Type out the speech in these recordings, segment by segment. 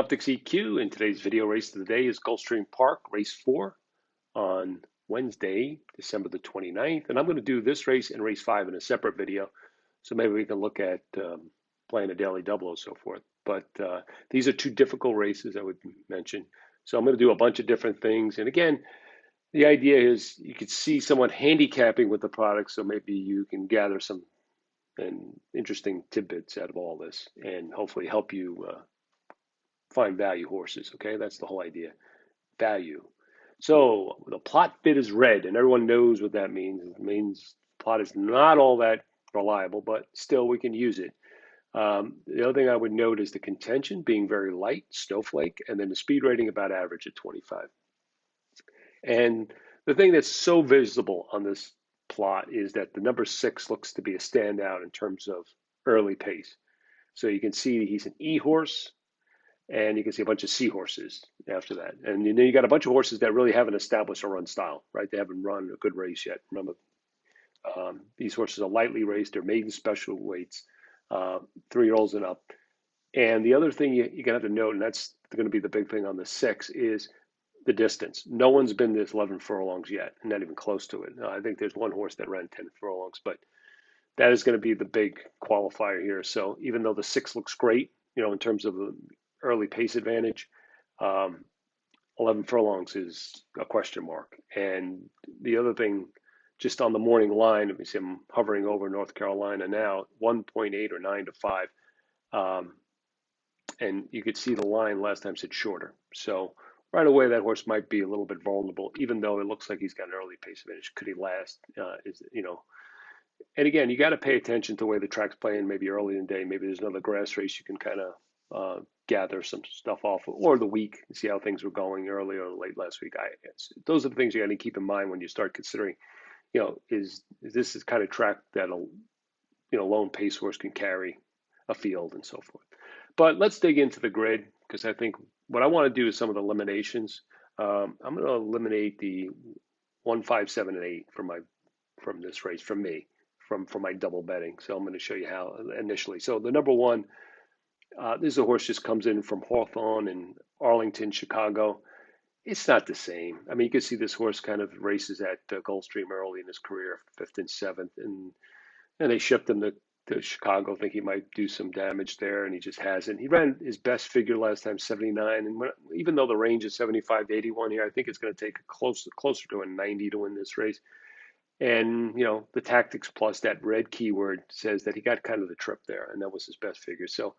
OptixEQ, and today's video race of the day is Gulfstream Park, race 4 on Wednesday, December the 29th. And I'm going to do this race and race 5 in a separate video. So maybe we can look at playing a daily double or so forth. But these are two difficult races, I would mention. So I'm going to do a bunch of different things. And again, the idea is you could see someone handicapping with the product, so maybe you can gather some interesting tidbits out of all this and hopefully help you find value horses. Okay, that's the whole idea. Value. So the plot fit is red, and everyone knows what that means. It means plot is not all that reliable, but still we can use it. The other thing I would note is the contention being very light, snowflake, and then the speed rating about average at 25. And the thing that's so visible on this plot is that the number 6 looks to be a standout in terms of early pace. So you can see he's an E horse, and you can see a bunch of seahorses after that. And then you got a bunch of horses that really haven't established a run style, right? They haven't run a good race yet. Remember, these horses are lightly raced. They're maiden special weights, 3-year-olds and up. And the other thing you're going to have to note, and that's going to be the big thing on the 6, is the distance. No one's been this 11 furlongs yet, not even close to it. I think there's one horse that ran 10 furlongs, but that is going to be the big qualifier here. So even though the 6 looks great, in terms of the early pace advantage, 11 furlongs is a question mark. And the other thing, just on the morning line, let me see, I'm hovering over North Carolina now, 1.8 or 9 to 5. And you could see the line last time said shorter. So right away, that horse might be a little bit vulnerable, even though it looks like he's got an early pace advantage. Could he last? And again, you got to pay attention to the way the track's playing, maybe early in the day. Maybe there's another grass race you can kind of gather some stuff off, or the week, and see how things were going early or late last week. Those are the things you got to keep in mind when you start considering, is this is kind of track that a lone pace horse can carry a field and so forth. But let's dig into the grid, because I think what I want to do is some of the eliminations. I'm going to eliminate the 1, 5, 7, and 8 from this race from me. For my double betting. So I'm going to show you how initially. So the number 1, this is a horse just comes in from Hawthorne and Arlington, Chicago. It's not the same. I mean, you can see this horse kind of races at Gulfstream early in his career, 5th and 7th, and they shipped him to Chicago. I think he might do some damage there, and he just hasn't. He ran his best figure last time, 79, and even though the range is 75 to 81 here, I think it's going to take closer to a 90 to win this race. And, the tactics plus that red keyword says that he got kind of the trip there, and that was his best figure. So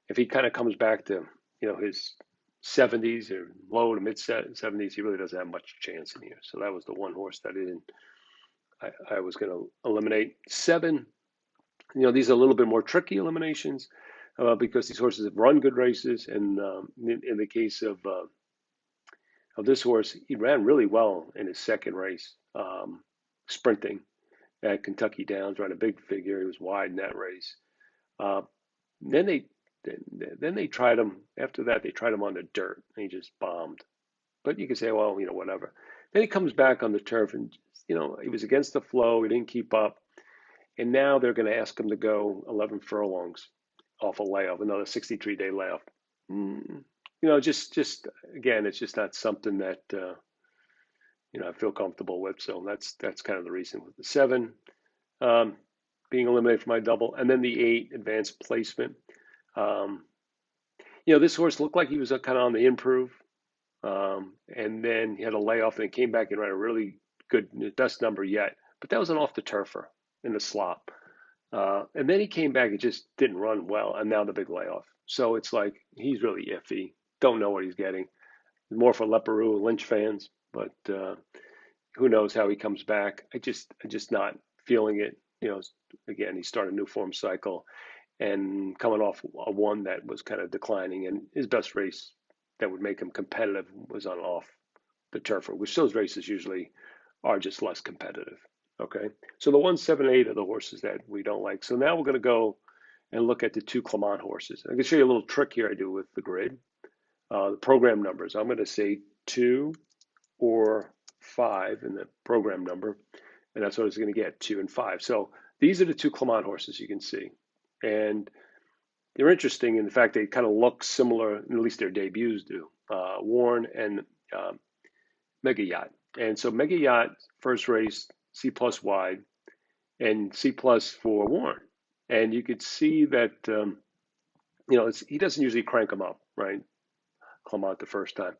if he kind of comes back to, his 70s or low to mid 70s, he really doesn't have much chance in here. So that was the one horse that I was going to eliminate. 7, these are a little bit more tricky eliminations because these horses have run good races. And in the case of this horse, he ran really well in his second race. Sprinting at Kentucky Downs, ran a big figure. He was wide in that race. Then they tried him. After that, they tried him on the dirt, and he just bombed. But you can say, well, whatever. Then he comes back on the turf, and he was against the flow. He didn't keep up, and now they're going to ask him to go 11 furlongs off a layoff, another 63-day layoff. Just again, it's just not something that. I feel comfortable with. So that's kind of the reason with the 7 being eliminated from my double, and then the 8 advanced placement. This horse looked like he was kind of on the improve, and then he had a layoff, and he came back and ran a really good, best number yet. But that was an off the turfer in the slop, and then he came back and just didn't run well, and now the big layoff. So it's like he's really iffy. Don't know what he's getting. More for Leparoux and Lynch fans. But who knows how he comes back? I'm just not feeling it. Again, he started a new form cycle, and coming off a 1 that was kind of declining, and his best race that would make him competitive was on off the turfer, which those races usually are just less competitive. Okay, so the 1, 7, 8 are the horses that we don't like. So now we're going to go and look at the 2 Clement horses. I can show you a little trick here I do with the grid. The program numbers. I'm going to say 2 or 5 in the program number, and that's what it's going to get, 2 and 5. So these are the 2 Clement horses you can see, and they're interesting in the fact they kind of look similar, at least their debuts do. Warren and Mega Yacht. And so Mega Yacht first race C plus wide and C plus for Warren. And you could see that he doesn't usually crank them up, right? Clement the first time.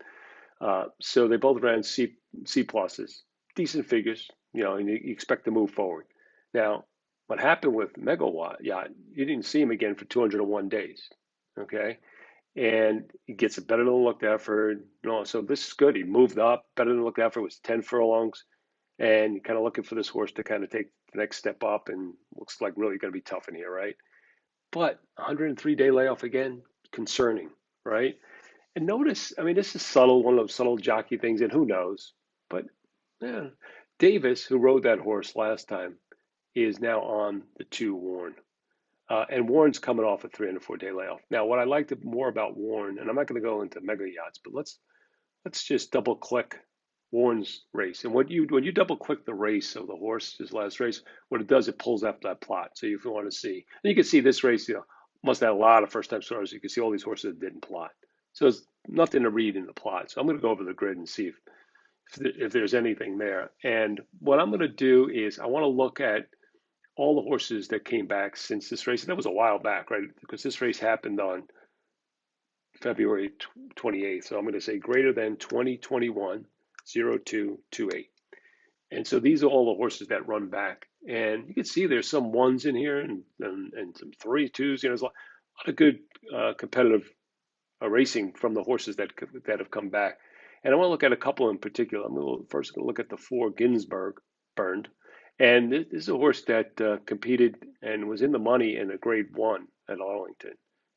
So they both ran C pluses, decent figures, and you expect to move forward. Now, what happened with Mega Yacht, you didn't see him again for 201 days, okay? And he gets a better than looked effort. So this is good. He moved up, better than looked effort was 10 furlongs, and you're kind of looking for this horse to kind of take the next step up, and looks like really going to be tough in here, right? But 103-day layoff again, concerning, right? And notice, I mean, this is subtle, one of those subtle jockey things, and who knows? But yeah, Davis, who rode that horse last time, is now on the 2 Warren. And Warren's coming off a 304-day layoff. Now, what I liked more about Warren, and I'm not going to go into Mega Yachts, but let's just double click Warren's race. And when you double click the race of the horse, his last race, what it does, it pulls up that plot. So if you want to see, and you can see this race, must have had a lot of first time starters. You can see all these horses that didn't plot. So there's nothing to read in the plot. So I'm going to go over the grid and see if there's anything there. And what I'm going to do is I want to look at all the horses that came back since this race. And that was a while back, right? Because this race happened on February 28th. So I'm going to say greater than 2021 0228. And so these are all the horses that run back. And you can see there's some ones in here and some 3-2s. There's a lot of good competitive racing from the horses that have come back. And I want to look at a couple in particular. I'm first going to look at the 4 Ginsburg burned. And this is a horse that competed and was in the money in a grade 1 at Arlington.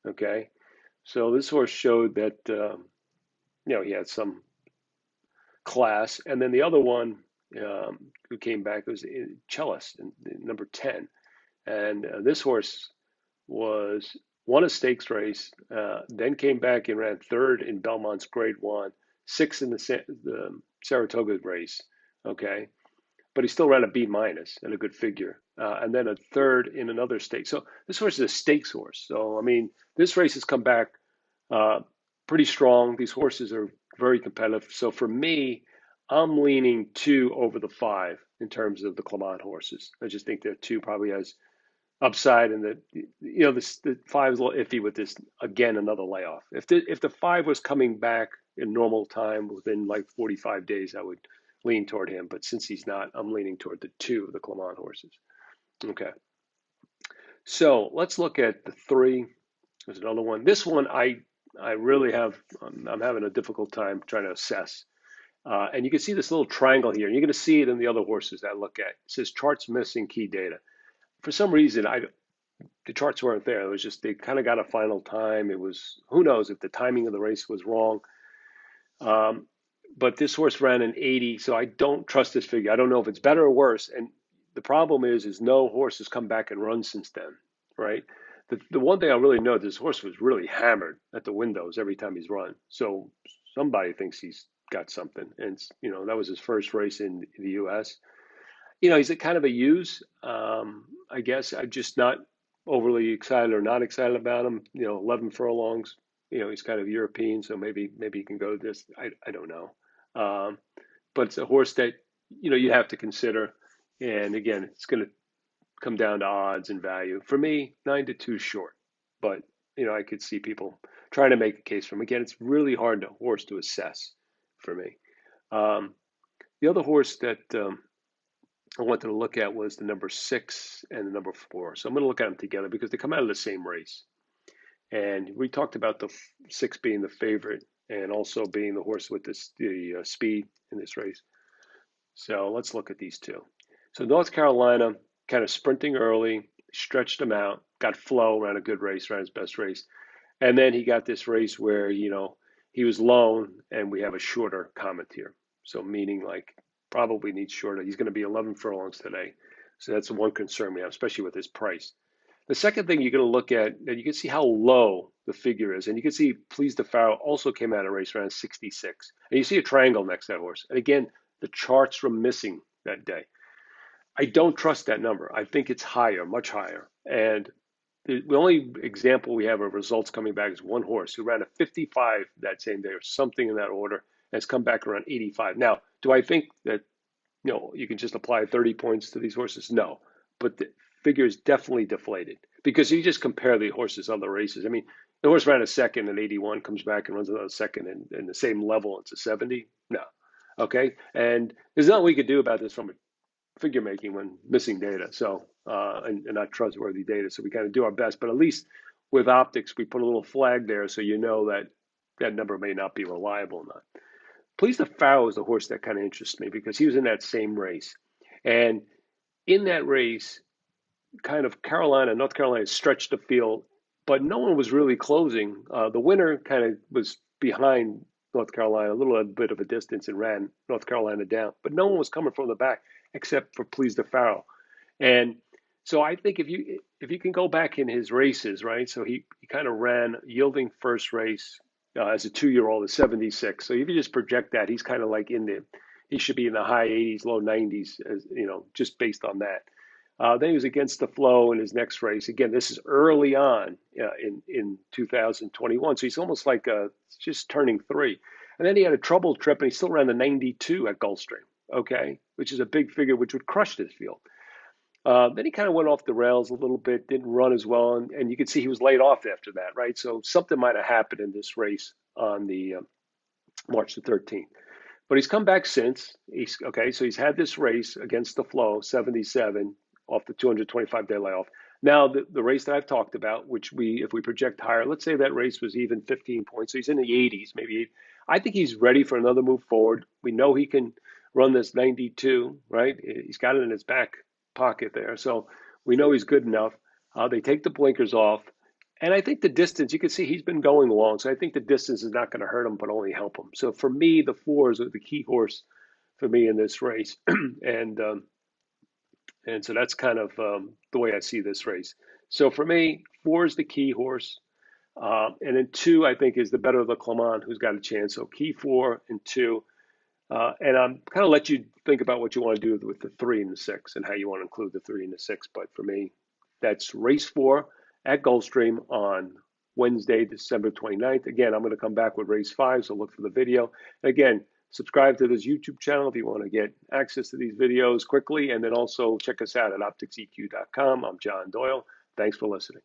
Okay. So this horse showed that, he had some class. And then the other one who came back was Cellist, number 10. And this horse won a stakes race, then came back and ran 3rd in Belmont's grade 1, 6th in the Saratoga race. Okay. But he still ran a B minus and a good figure. And then a 3rd in another stake. So this horse is a stakes horse. So, I mean, this race has come back pretty strong. These horses are very competitive. So for me, I'm leaning 2 over the 5 in terms of the Clement horses. I just think that 2 probably has upside, and that the 5 is a little iffy with this. Again, another layoff. If the 5 was coming back in normal time within like 45 days, I would lean toward him. But since he's not, I'm leaning toward the 2 of the Clement horses. Okay. So let's look at the 3. There's another one. This one I really have. I'm having a difficult time trying to assess. And you can see this little triangle here, and you're going to see it in the other horses that I look at. It says charts missing key data. For some reason, the charts weren't there. It was just they kind of got a final time. It was, who knows if the timing of the race was wrong. But this horse ran an 80, so I don't trust this figure. I don't know if it's better or worse. And the problem is no horse has come back and run since then, right? The one thing I really know, this horse was really hammered at the windows every time he's run. So somebody thinks he's got something. And, that was his first race in the U.S. He's a kind of a use. I guess I'm just not overly excited or not excited about him. 11 furlongs. He's kind of European, so maybe he can go this. I don't know. But it's a horse that you have to consider. And again, it's going to come down to odds and value. For me, 9-2 short. But I could see people trying to make a case for him. Again, it's really hard to horse to assess for me. The other horse that I wanted to look at was the number 6 and the number 4. So I'm going to look at them together because they come out of the same race. And we talked about the 6 being the favorite and also being the horse with the speed in this race. So let's look at these 2. So North Carolina kind of sprinting early, stretched him out, got flow, ran a good race, ran his best race. And then he got this race where, he was lone and we have a shorter comment here. So meaning like probably needs shorter. He's going to be 11 furlongs today. So that's the one concern we have, especially with his price. The second thing you're going to look at, and you can see how low the figure is. And you can see Please the Pharaoh also came out of race around 66. And you see a triangle next to that horse. And again, the charts were missing that day. I don't trust that number. I think it's higher, much higher. And the only example we have of results coming back is one horse who ran a 55 that same day or something in that order, and has come back around 85. Now, do I think that you can just apply 30 points to these horses? No, but the figure is definitely deflated because you just compare the horses' other races. I mean, the horse ran a second in 81, comes back and runs another second in the same level. It's a 70. No, okay, and there's nothing we could do about this from a figure making when missing data. So and not trustworthy data. So we kind of do our best, but at least with optics, we put a little flag there so you know that that number may not be reliable or not. Please the Pharaoh is the horse that kind of interests me because he was in that same race. And in that race, kind of North Carolina stretched the field, but no one was really closing. The winner kind of was behind North Carolina, a little bit of a distance, and ran North Carolina down. But no one was coming from the back except for Please the Pharaoh. And so I think if you can go back in his races, right? So he kind of ran yielding first race as a 2-year-old at 76. So if you just project that, he's kind of like he should be in the high 80s, low 90s, as just based on that. Then he was against the flow in his next race. Again, this is early on in 2021, so he's almost like just turning 3. And then he had a trouble trip, and he still ran the 92 at Gulfstream, okay, which is a big figure, which would crush this field. Then he kind of went off the rails a little bit, didn't run as well, and you could see he was laid off after that, right? So something might have happened in this race on the March the 13th. But he's come back since. So he's had this race against the flow, 77, off the 225-day layoff. Now, the race that I've talked about, which if we project higher, let's say that race was even 15 points, so he's in the 80s, maybe. I think he's ready for another move forward. We know he can run this 92, right? He's got it in his back pocket there, so we know he's good enough. They take the blinkers off, and I think the distance, you can see he's been going long, so I think the distance is not going to hurt him, but only help him. So for me, the 4 is the key horse for me in this race, and so that's kind of the way I see this race. So for me, 4 is the key horse. And then 2, I think, is the better of the Clement, who's got a chance. So key 4 and 2. And I'm kind of let you think about what you want to do with the 3 and the 6 and how you want to include the 3 and the 6. But for me, that's race 4 at Gulfstream on Wednesday, December 29th. Again, I'm going to come back with race 5, so look for the video. Again, subscribe to this YouTube channel if you want to get access to these videos quickly. And then also check us out at OptixEQ.com. I'm John Doyle. Thanks for listening.